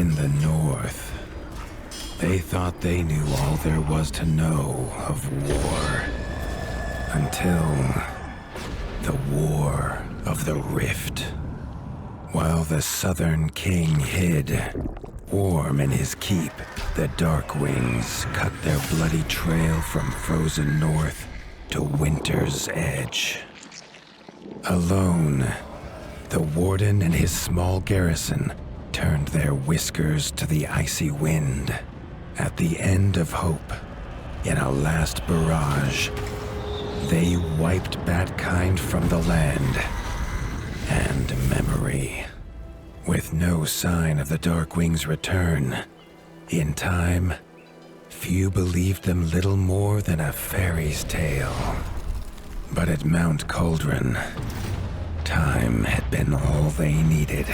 In the north, they thought they knew all there was to know of war. Until the War of the Rift. While the Southern King hid, warm in his keep, the Dark Wings cut their bloody trail from frozen north to winter's edge. Alone, the Warden and his small garrison turned their whiskers to the icy wind. At the end of hope, in a last barrage, they wiped Batkind from the land and memory. With no sign of the Darkwing's return, in time, few believed them little more than a fairy's tale. But at Mount Cauldron, time had been all they needed.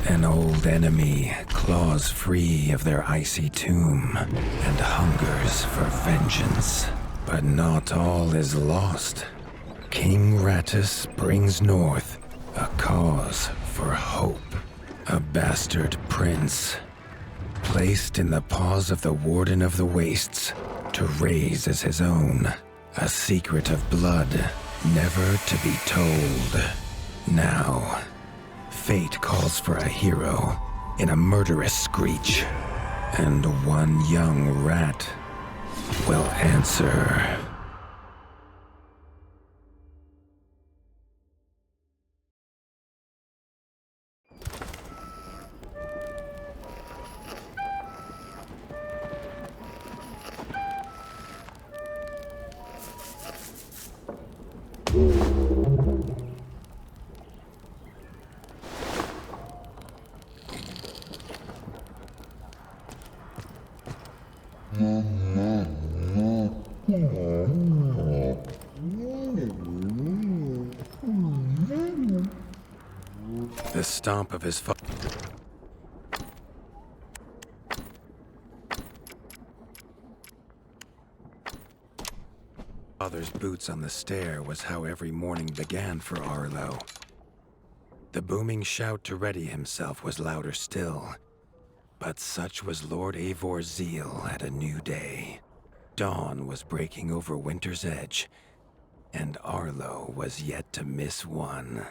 An old enemy claws free of their icy tomb and hungers for vengeance. But not all is lost. King Rattus brings north a cause for hope. A bastard prince, placed in the paws of the Warden of the Wastes to raise as his own. A secret of blood never to be told. Now, fate calls for a hero in a murderous screech, and one young rat will answer. The stomp of his father's boots on the stair was how every morning began for Arlo. The booming shout to ready himself was louder still, but such was Lord Eivor's zeal at a new day. Dawn was breaking over winter's edge, and Arlo was yet to miss one.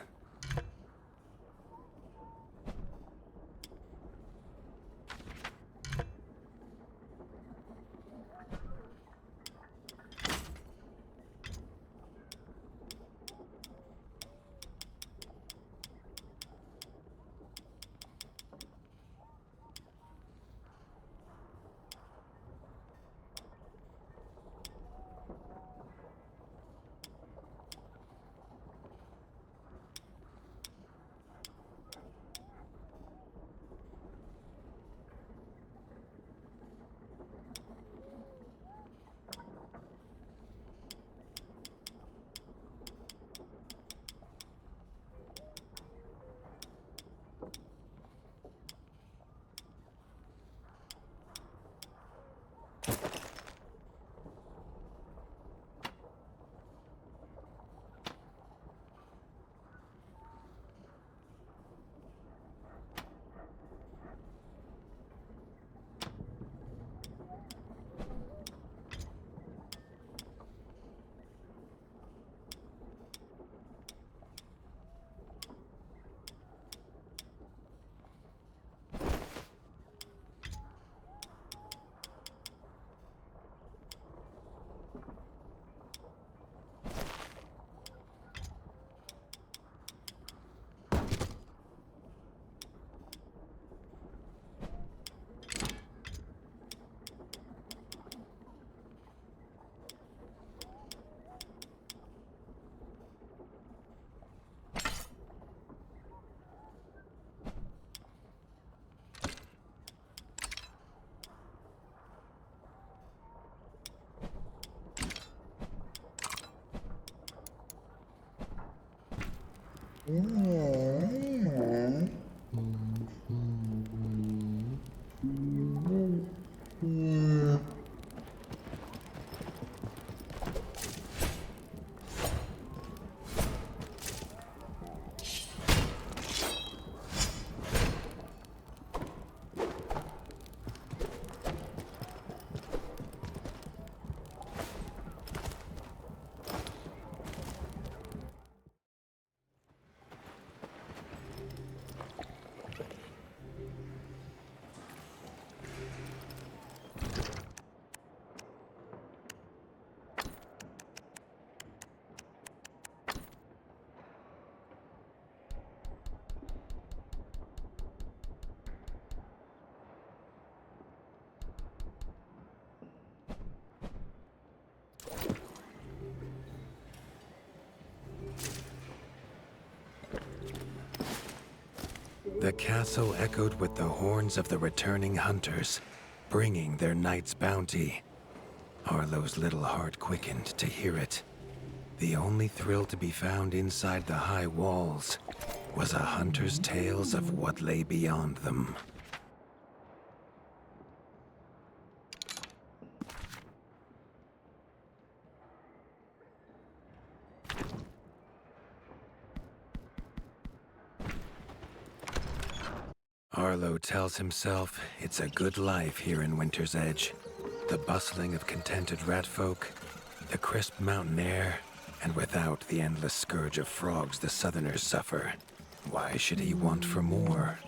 The castle echoed with the horns of the returning hunters, bringing their night's bounty. Arlo's little heart quickened to hear it. The only thrill to be found inside the high walls was a hunter's tales of what lay beyond them. Arlo tells himself it's a good life here in Winter's Edge. The bustling of contented ratfolk, the crisp mountain air, and without the endless scourge of frogs the southerners suffer. Why should he want for more?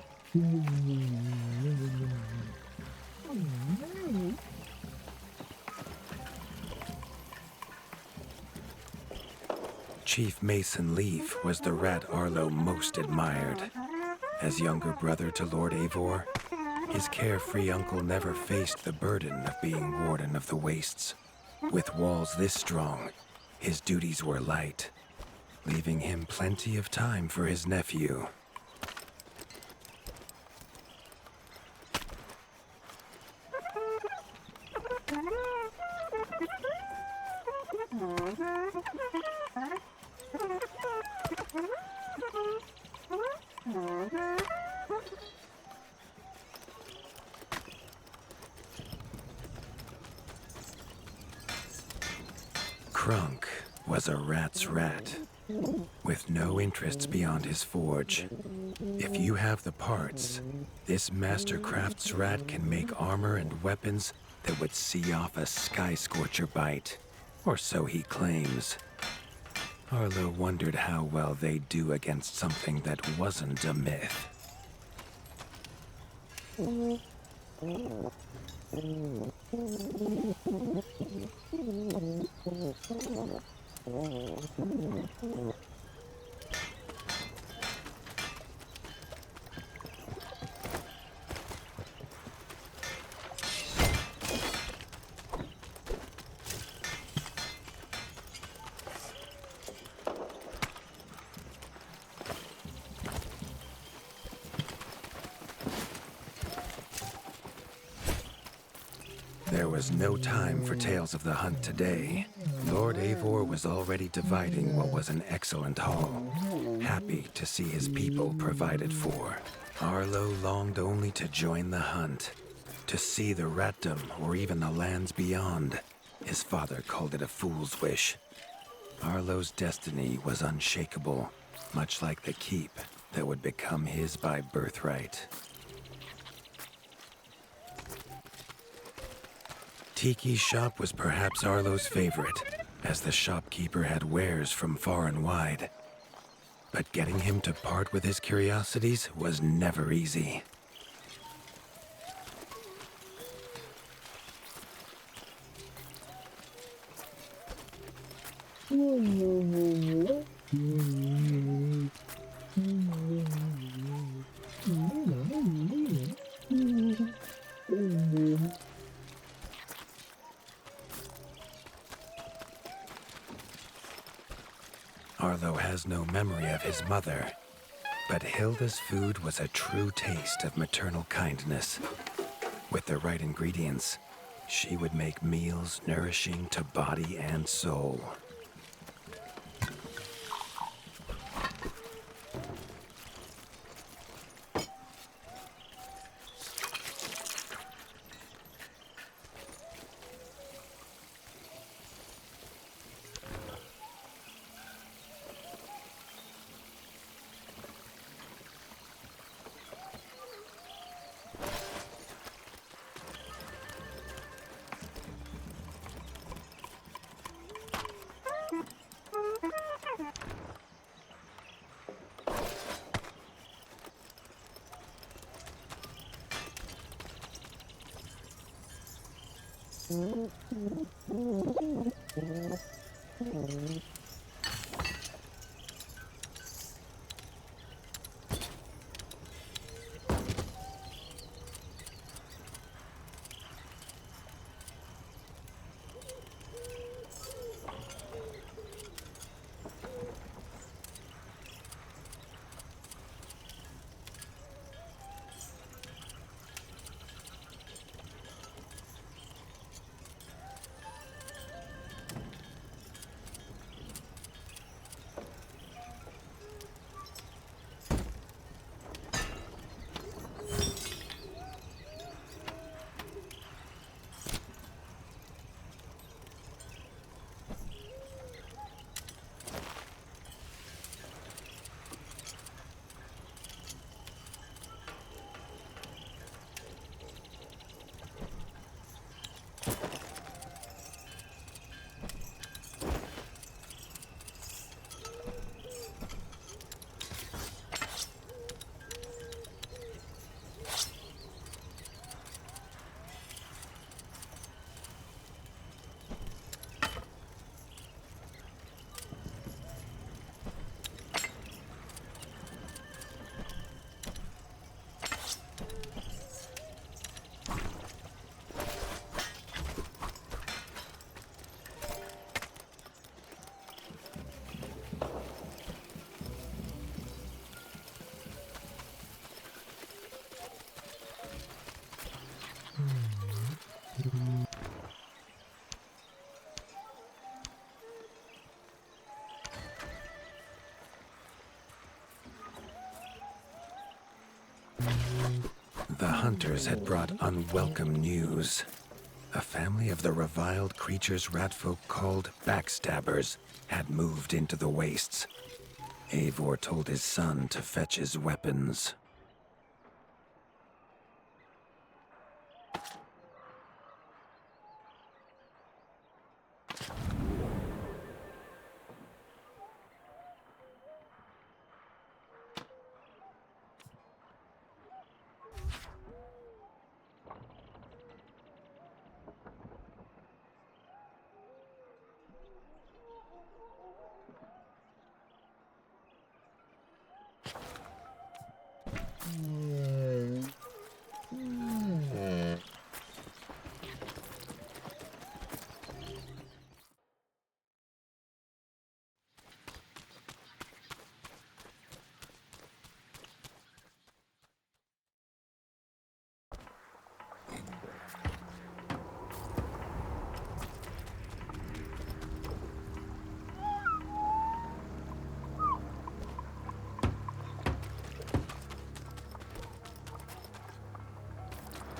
Chief Mason Leaf was the rat Arlo most admired. As younger brother to Lord Eivor, his carefree uncle never faced the burden of being Warden of the Wastes. With walls this strong, his duties were light, leaving him plenty of time for his nephew. Crunk was a rat's rat, with no interests beyond his forge. If you have the parts, this Mastercraft's rat can make armor and weapons that would see off a sky scorcher bite, or so he claims. Arlo wondered how well they'd do against something that wasn't a myth. There was no time for tales of the hunt today. Lord Eivor was already dividing what was an excellent haul, happy to see his people provided for. Arlo longed only to join the hunt, to see the ratdom or even the lands beyond. His father called it a fool's wish. Arlo's destiny was unshakable, much like the keep that would become his by birthright. Tiki's shop was perhaps Arlo's favorite, as the shopkeeper had wares from far and wide. But getting him to part with his curiosities was never easy. Arlo has no memory of his mother, but Hilda's food was a true taste of maternal kindness. With the right ingredients, she would make meals nourishing to body and soul. hunters had brought unwelcome news. A family of the reviled creatures ratfolk called backstabbers had moved into the wastes. Eivor told his son to fetch his weapons.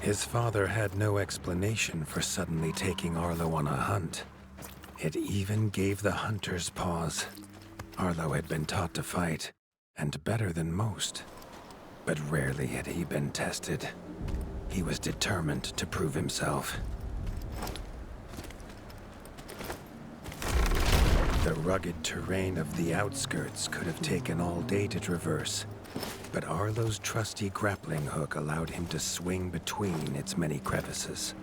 His father had no explanation for suddenly taking Arlo on a hunt. It even gave the hunters pause. Arlo had been taught to fight, and better than most. But rarely had he been tested. He was determined to prove himself. The rugged terrain of the outskirts could have taken all day to traverse. But Arlo's trusty grappling hook allowed him to swing between its many crevices.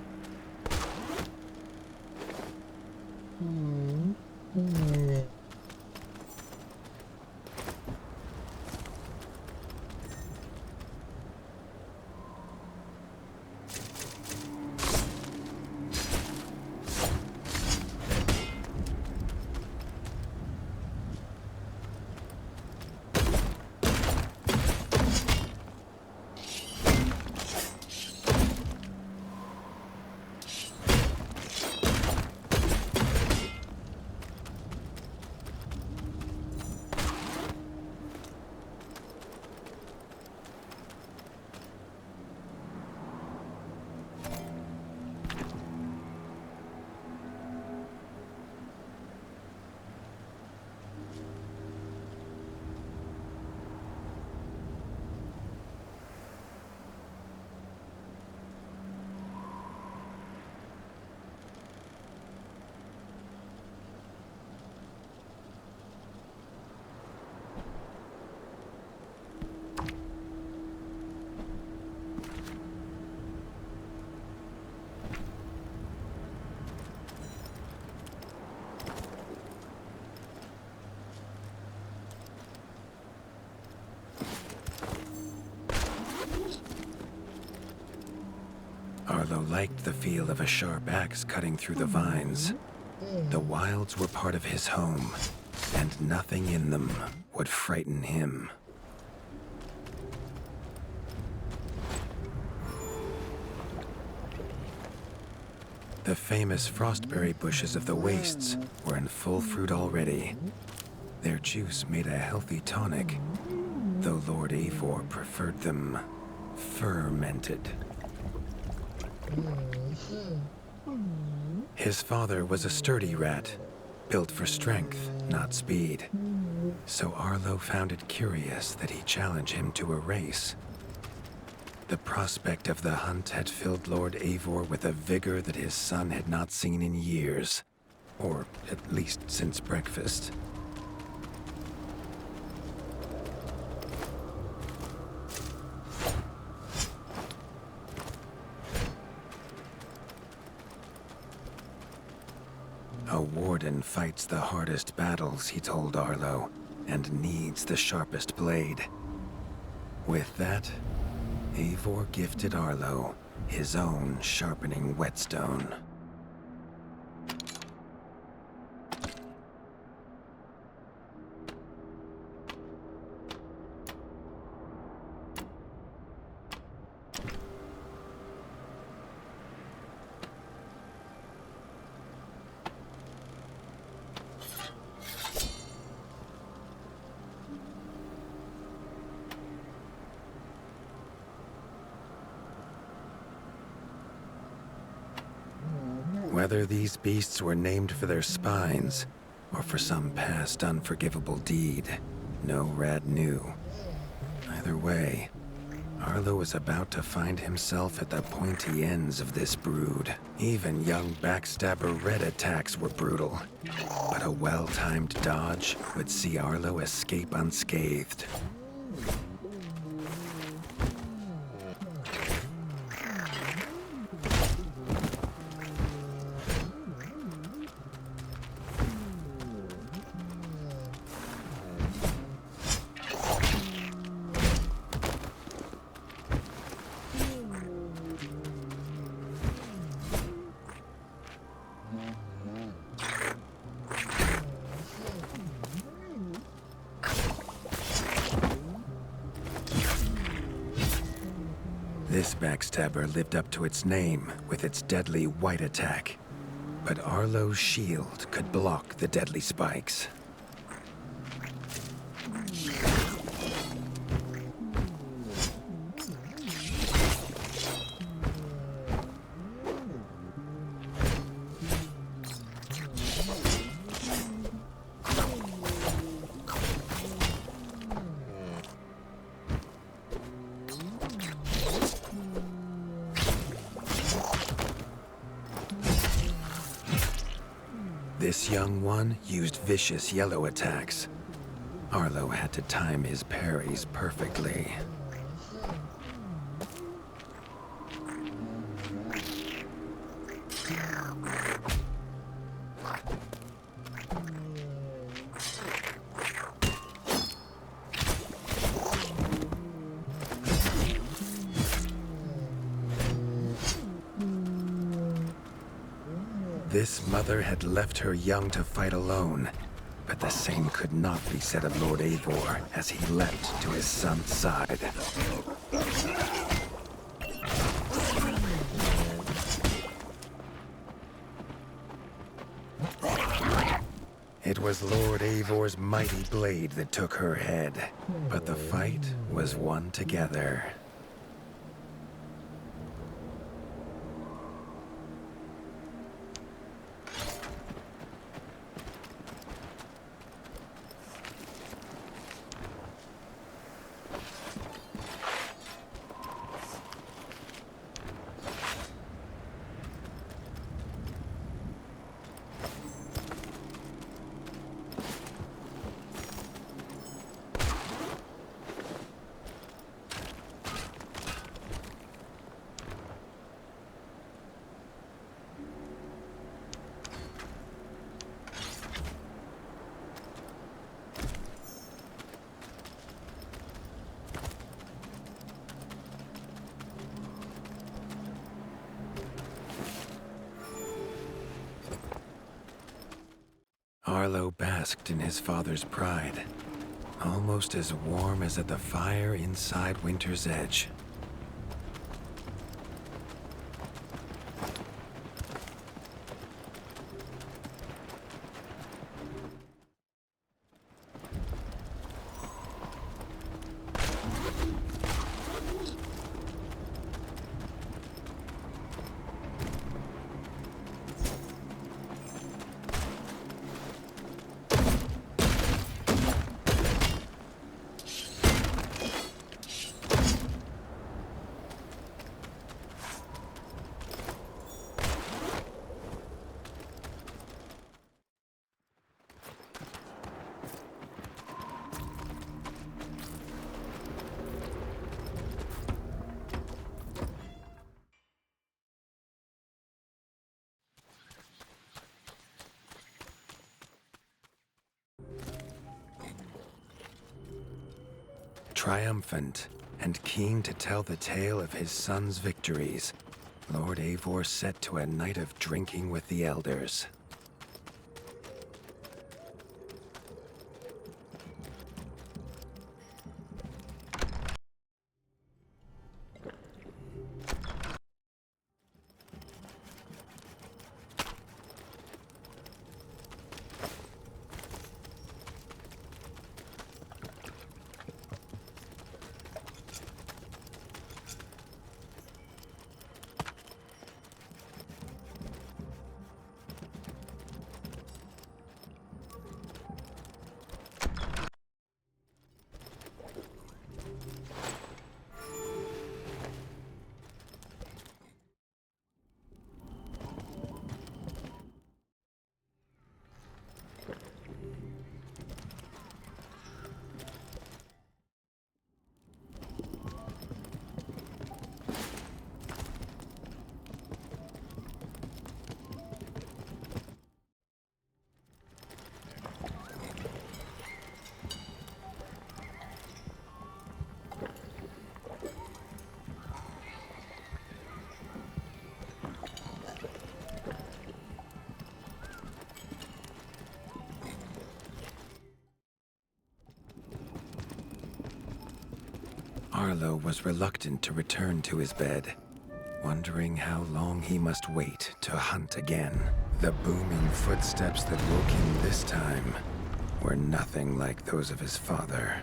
Arlo liked the feel of a sharp axe cutting through the vines. The wilds were part of his home, and nothing in them would frighten him. The famous frostberry bushes of the wastes were in full fruit already. Their juice made a healthy tonic, though Lord Eivor preferred them fermented. His father was a sturdy rat, built for strength, not speed. So Arlo found it curious that he challenge him to a race. The prospect of the hunt had filled Lord Eivor with a vigor that his son had not seen in years, or at least since breakfast. A warden fights the hardest battles, he told Arlo, and needs the sharpest blade. With that, Eivor gifted Arlo his own sharpening whetstone. Whether these beasts were named for their spines or for some past unforgivable deed, no rat knew. Either way, Arlo was about to find himself at the pointy ends of this brood. Even young backstabber Red attacks were brutal, but a well-timed dodge would see Arlo escape unscathed. This backstabber lived up to its name with its deadly white attack, but Arlo's shield could block the deadly spikes. This young one used vicious yellow attacks. Arlo had to time his parries perfectly. This mother had left her young to fight alone, but the same could not be said of Lord Eivor as he leapt to his son's side. It was Lord Eivor's mighty blade that took her head, but the fight was won together. Arlo basked in his father's pride, almost as warm as at the fire inside Winter's Edge. Triumphant and keen to tell the tale of his son's victories, Lord Eivor set to a night of drinking with the elders. Arlo was reluctant to return to his bed, wondering how long he must wait to hunt again. The booming footsteps that woke him this time were nothing like those of his father.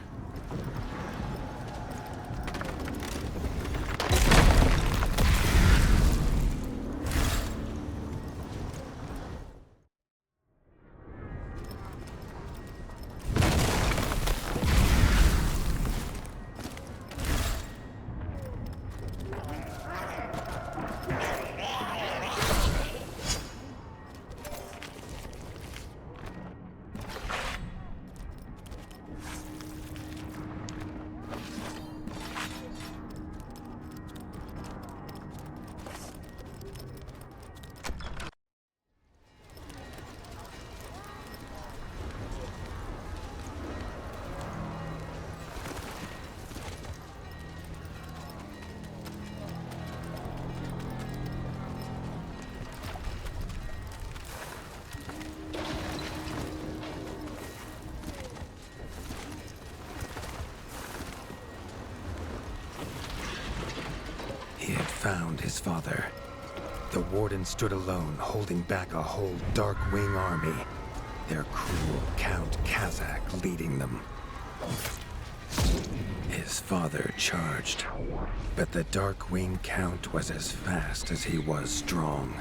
He had found his father. The warden stood alone, holding back a whole Darkwing army, their cruel Count Kazak leading them. His father charged, but the Darkwing Count was as fast as he was strong.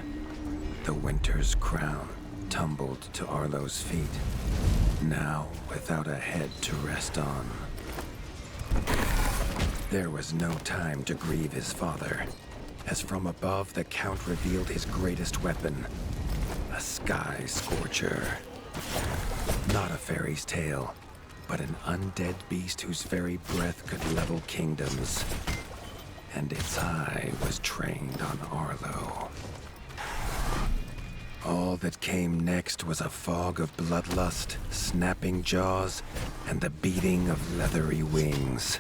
The Winter's crown tumbled to Arlo's feet, now without a head to rest on. There was no time to grieve his father, as from above the Count revealed his greatest weapon, a sky scorcher. Not a fairy's tale, but an undead beast whose very breath could level kingdoms. And its eye was trained on Arlo. All that came next was a fog of bloodlust, snapping jaws, and the beating of leathery wings.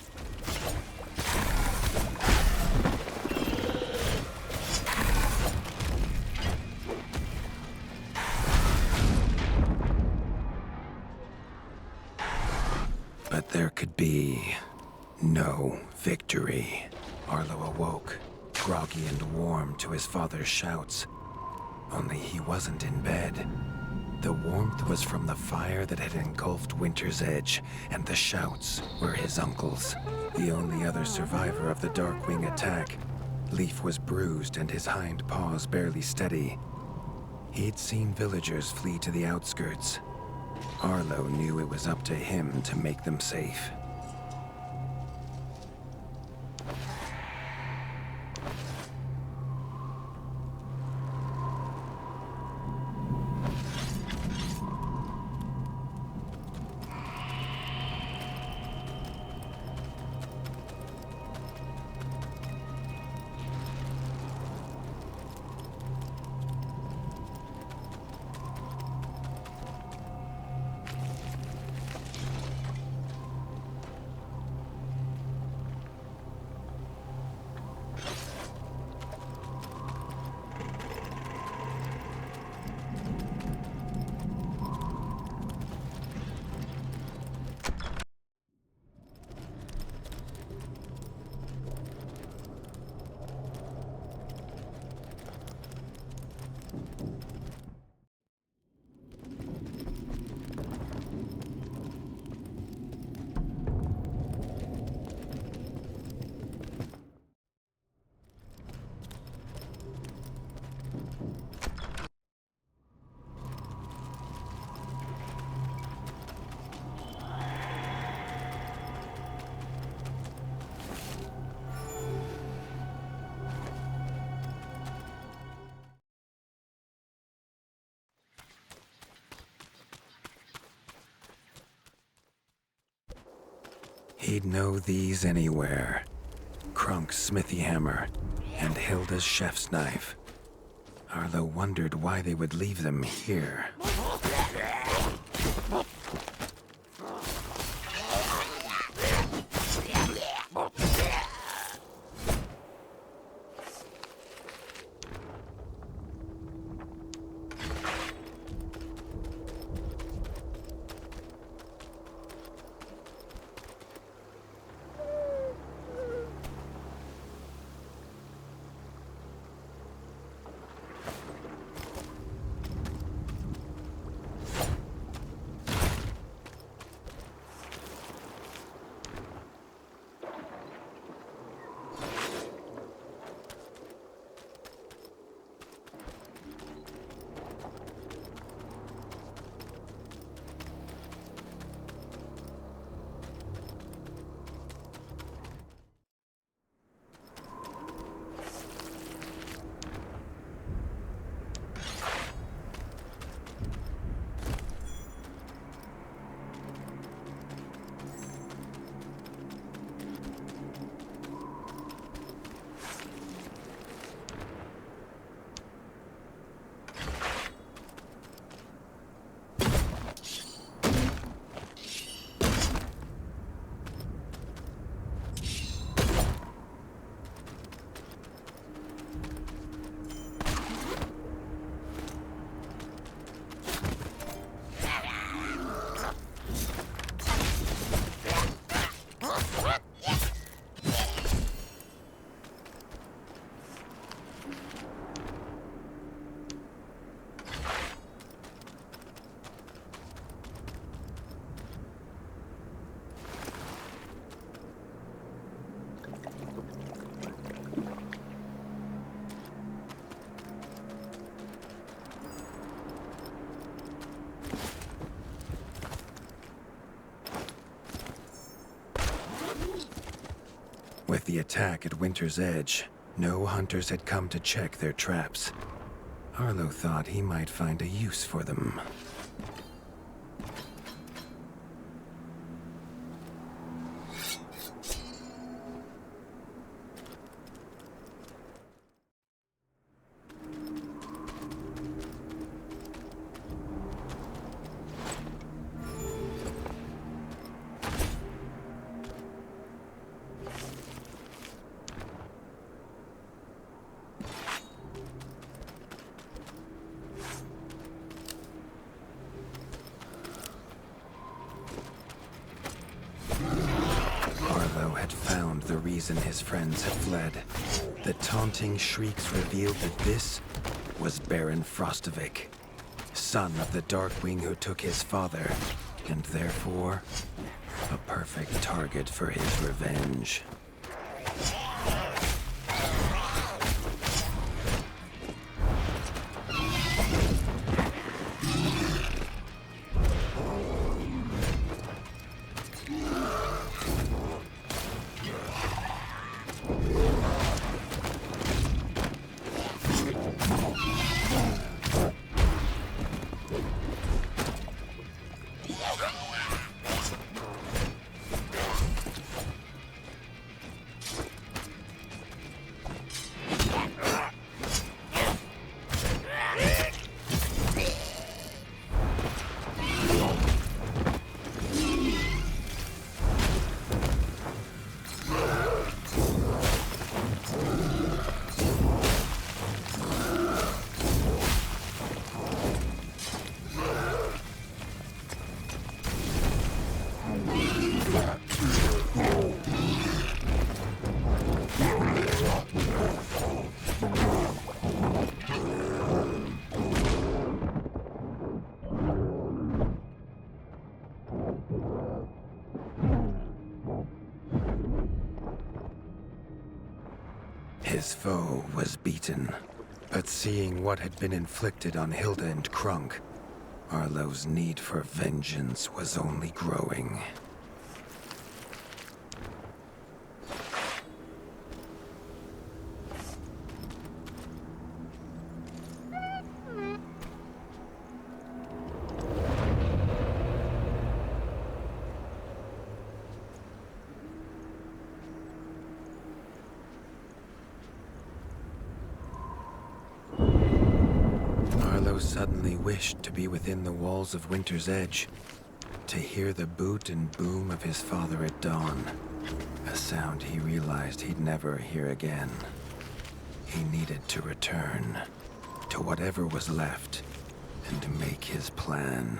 But there could be no victory. Arlo awoke, groggy and warm to his father's shouts. Only he wasn't in bed. The warmth was from the fire that had engulfed Winter's Edge, and the shouts were his uncle's. The only other survivor of the Darkwing attack, Leaf was bruised and his hind paws barely steady. He'd seen villagers flee to the outskirts. Arlo knew it was up to him to make them safe. He'd know these anywhere. Krunk's smithy hammer and Hilda's chef's knife. Arlo wondered why they would leave them here. With the attack at Winter's Edge, no hunters had come to check their traps. Arlo thought he might find a use for them. Arlo had found the reason his friends had fled. The taunting shrieks revealed that this was Baron Frostovic, son of the Darkwing who took his father, and therefore a perfect target for his revenge. His foe was beaten, but seeing what had been inflicted on Hilda and Krunk, Arlo's need for vengeance was only growing. Suddenly wished to be within the walls of Winter's Edge, to hear the boot and boom of his father at dawn, a sound he realized he'd never hear again. He needed to return to whatever was left and make his plan.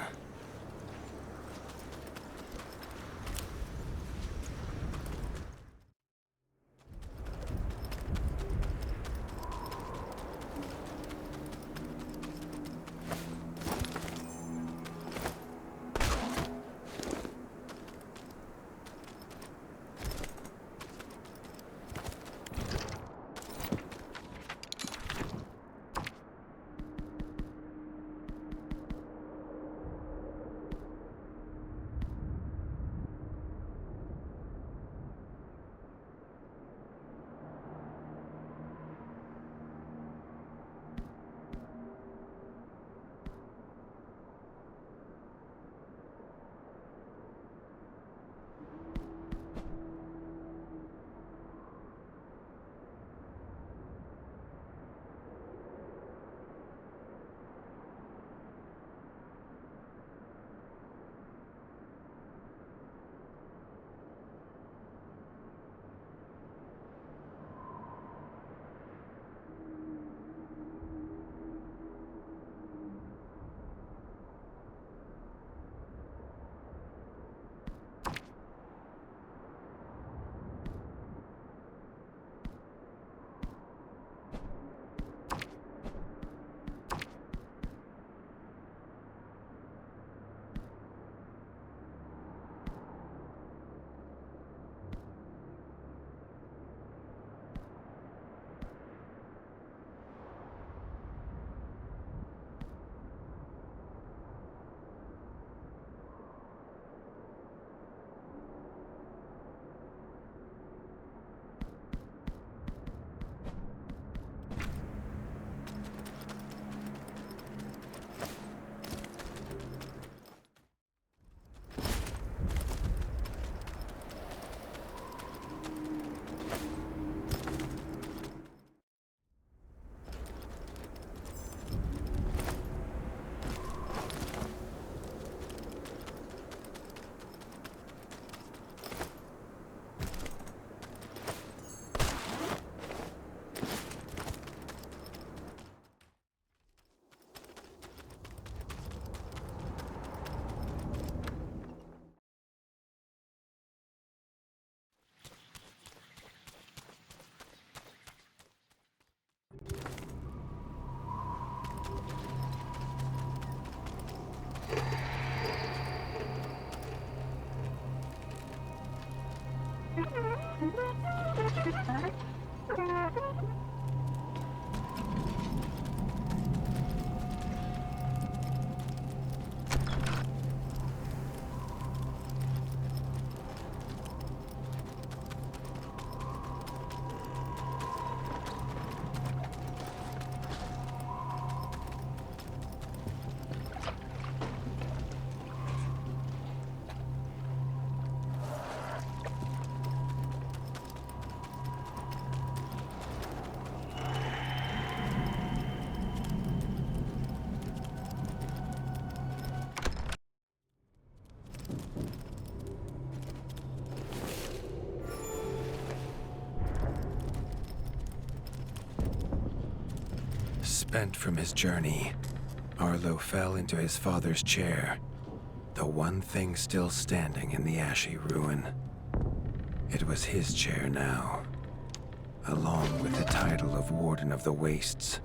Spent from his journey, Arlo fell into his father's chair, the one thing still standing in the ashy ruin. It was his chair now, along with the title of Warden of the Wastes.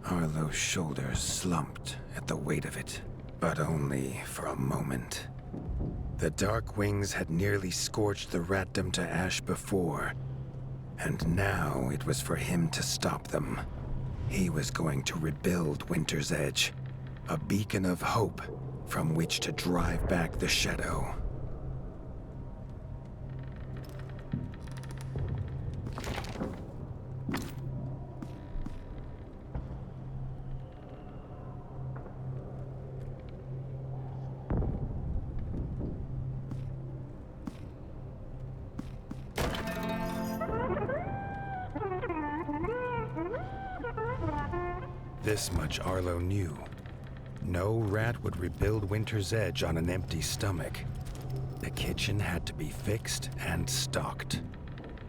Arlo's shoulders slumped at the weight of it, but only for a moment. The Dark Wings had nearly scorched the ratdom to ash before, and now it was for him to stop them. He was going to rebuild Winter's Edge, a beacon of hope from which to drive back the shadow. This much Arlo knew. No rat would rebuild Winter's Edge on an empty stomach. The kitchen had to be fixed and stocked.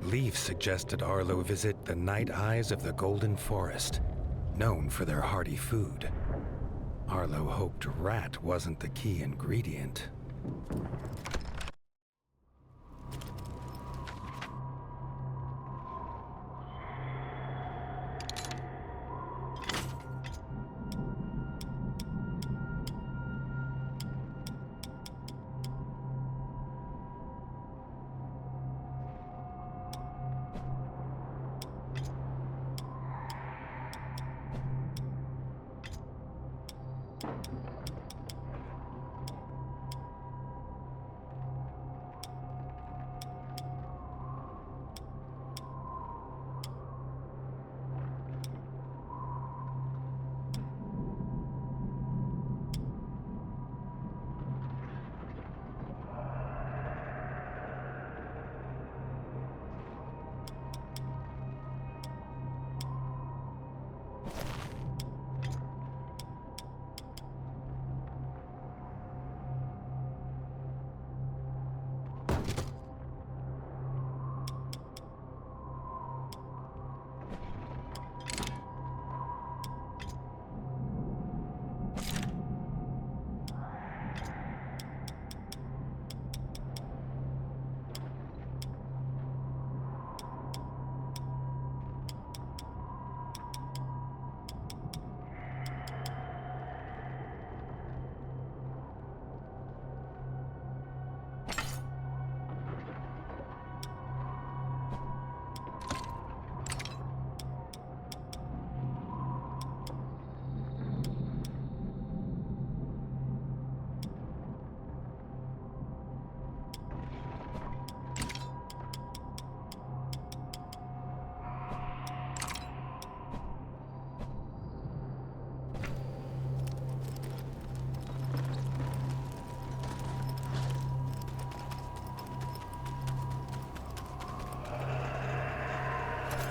Leaf suggested Arlo visit the Night Eyes of the Golden Forest, known for their hearty food. Arlo hoped rat wasn't the key ingredient.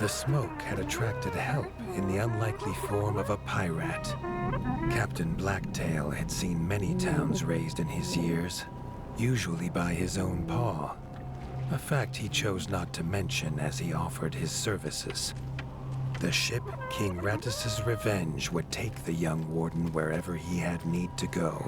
The smoke had attracted help in the unlikely form of a pirate. Captain Blacktail had seen many towns razed in his years, usually by his own paw. A fact he chose not to mention as he offered his services. The ship King Rattus's Revenge would take the young warden wherever he had need to go.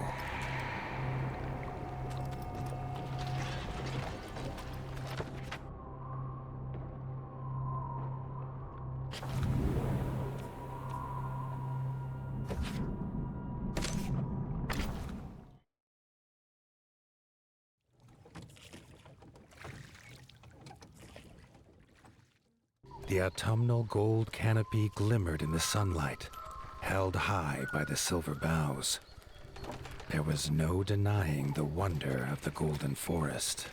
The autumnal gold canopy glimmered in the sunlight, held high by the silver boughs. There was no denying the wonder of the golden forest.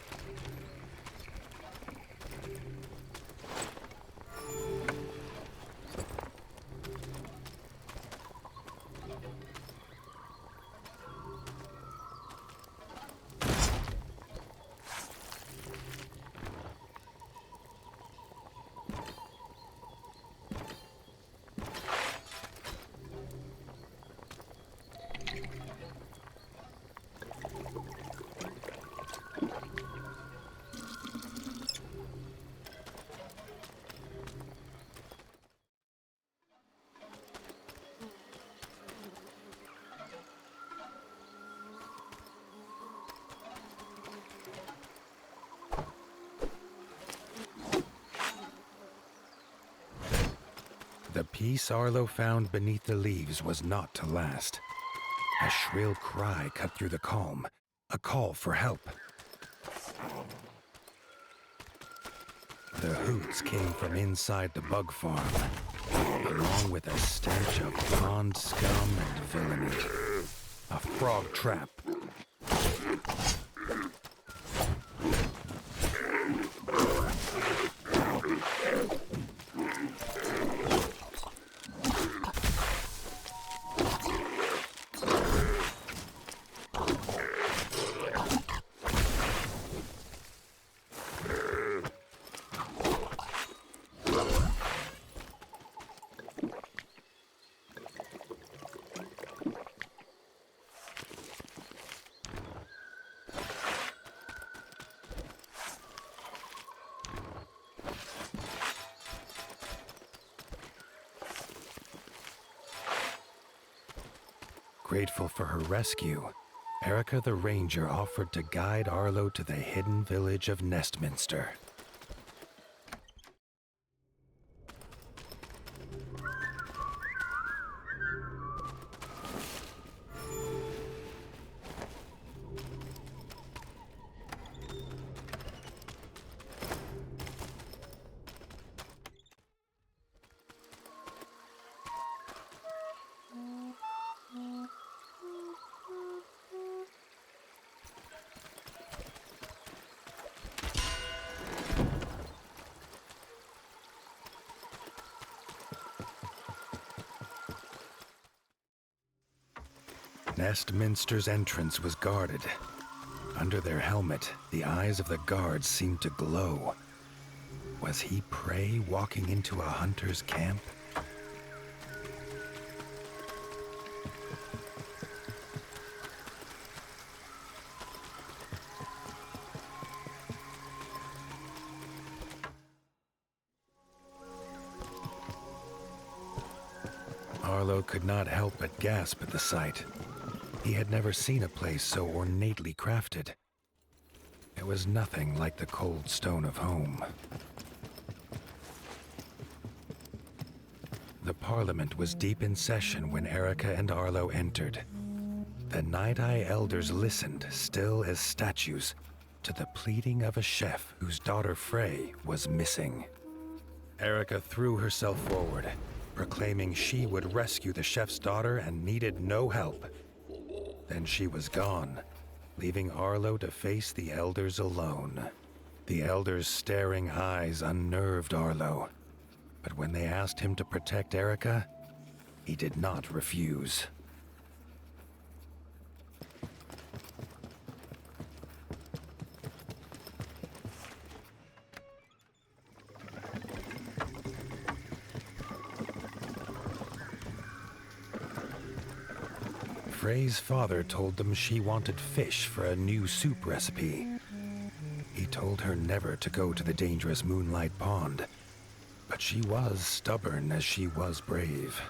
The peace Arlo found beneath the leaves was not to last. A shrill cry cut through the calm, a call for help. The hoots came from inside the bug farm, along with a stench of pond scum and villainy. A frog trap. Grateful for her rescue, Erica the Ranger offered to guide Arlo to the hidden village of Nestminster. Nestminster's entrance was guarded. Under their helmet, the eyes of the guards seemed to glow. Was he prey walking into a hunter's camp? Arlo could not help but gasp at the sight. He had never seen a place so ornately crafted. It was nothing like the cold stone of home. The Parliament was deep in session when Erica and Arlo entered. The Night-Eye elders listened, still as statues, to the pleading of a chef whose daughter Frey was missing. Erica threw herself forward, proclaiming she would rescue the chef's daughter and needed no help. Then she was gone, leaving Arlo to face the elders alone. The elders' staring eyes unnerved Arlo, but when they asked him to protect Erica, he did not refuse. Frey's father told them she wanted fish for a new soup recipe. He told her never to go to the dangerous Moonlight Pond, but she was stubborn as she was brave.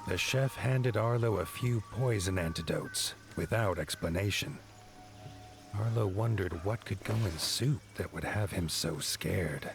The chef handed Arlo a few poison antidotes without explanation. Arlo wondered what could go in soup that would have him so scared.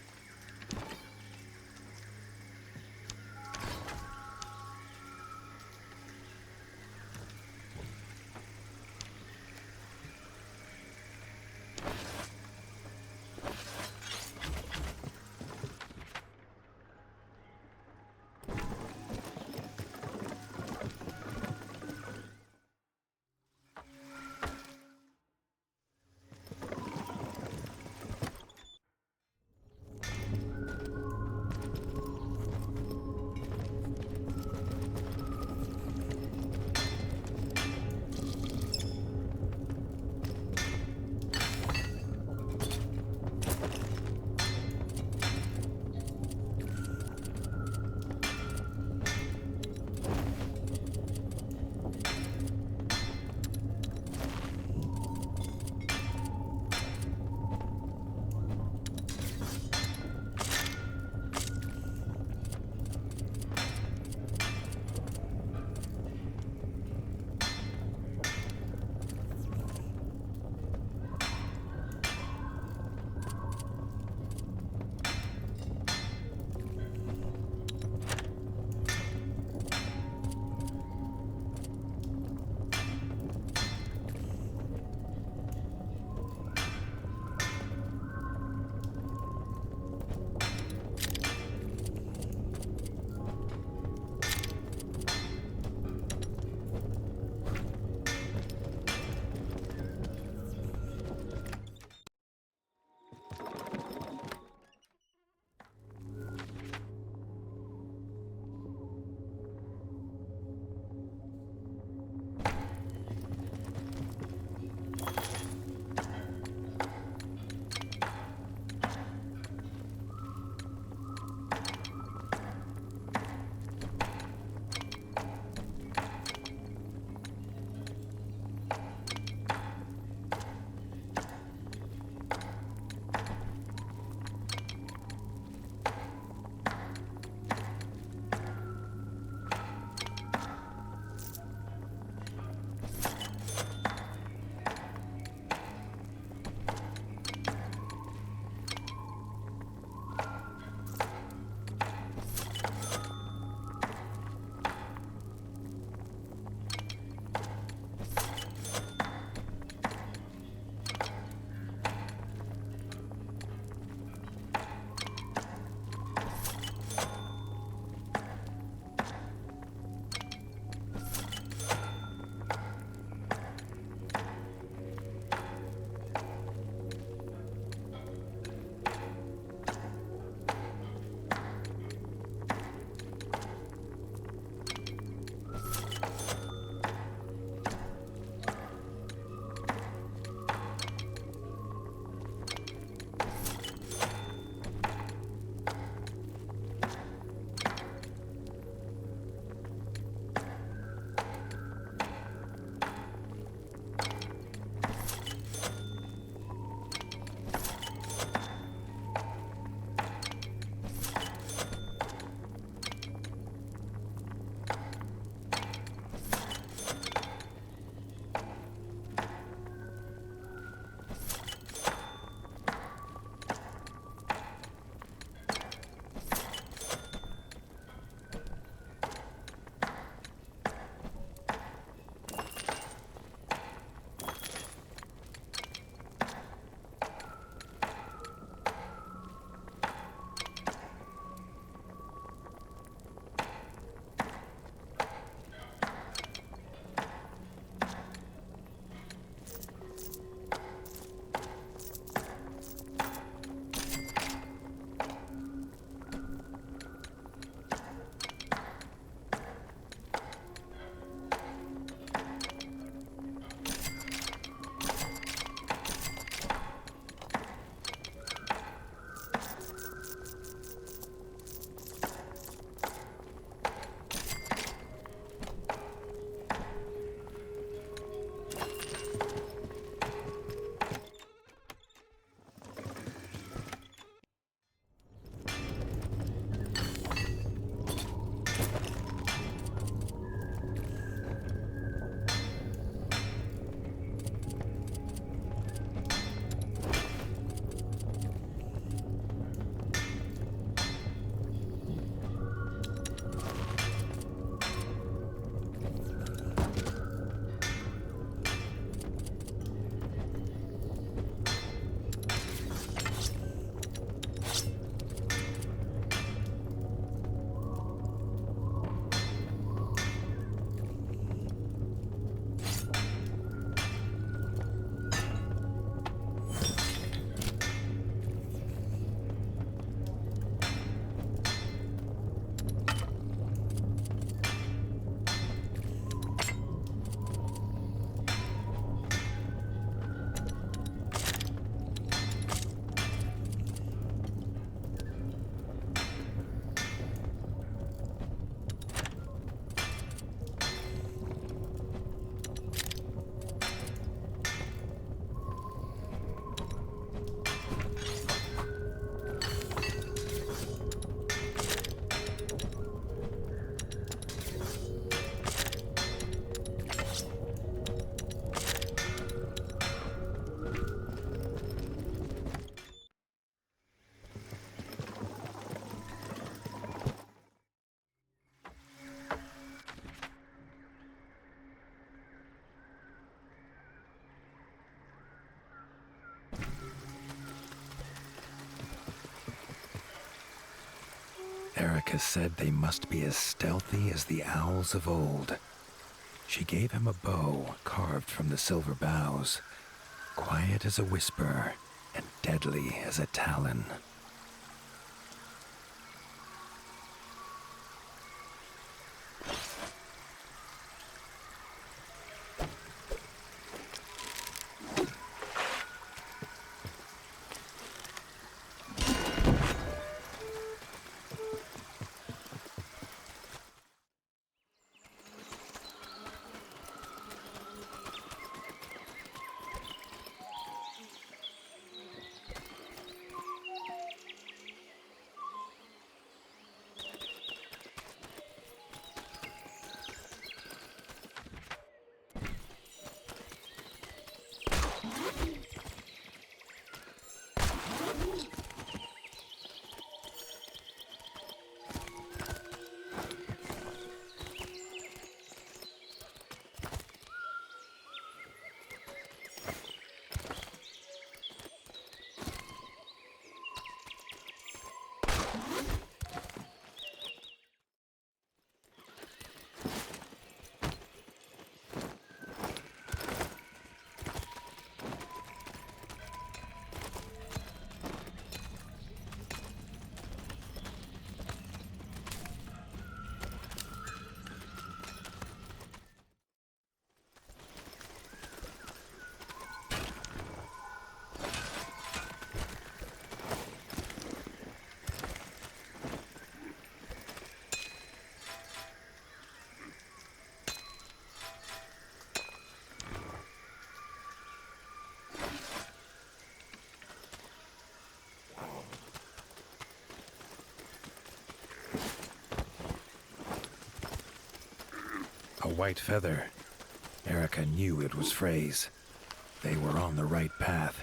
Erica said they must be as stealthy as the owls of old. She gave him a bow carved from the silver boughs, quiet as a whisper and deadly as a talon. A white feather. Erica knew it was Frey's. They were on the right path.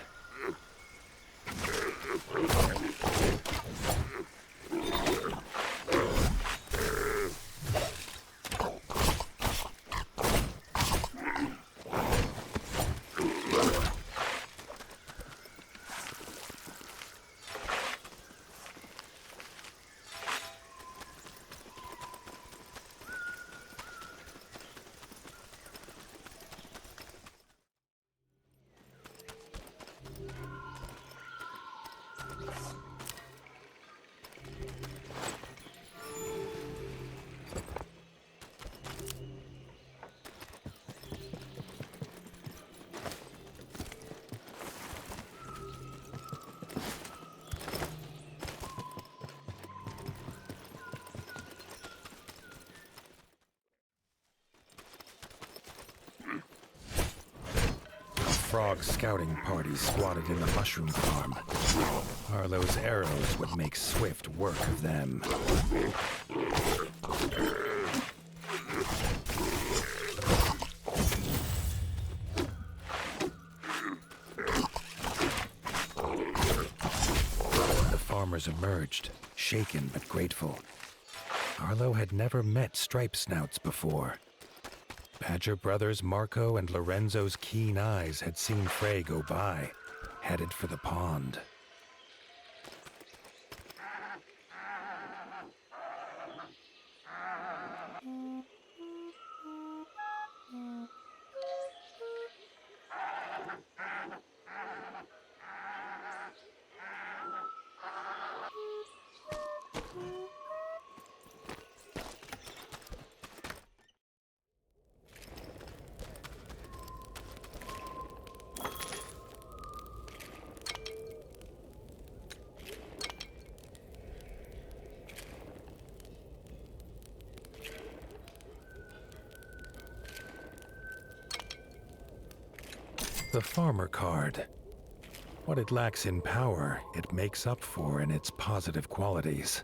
Frog scouting party squatted in the mushroom farm. Arlo's arrows would make swift work of them. The farmers emerged, shaken but grateful. Arlo had never met stripe snouts before. Badger brothers Marco and Lorenzo's keen eyes had seen Frey go by, headed for the pond. The farmer card. What it lacks in power, it makes up for in its positive qualities.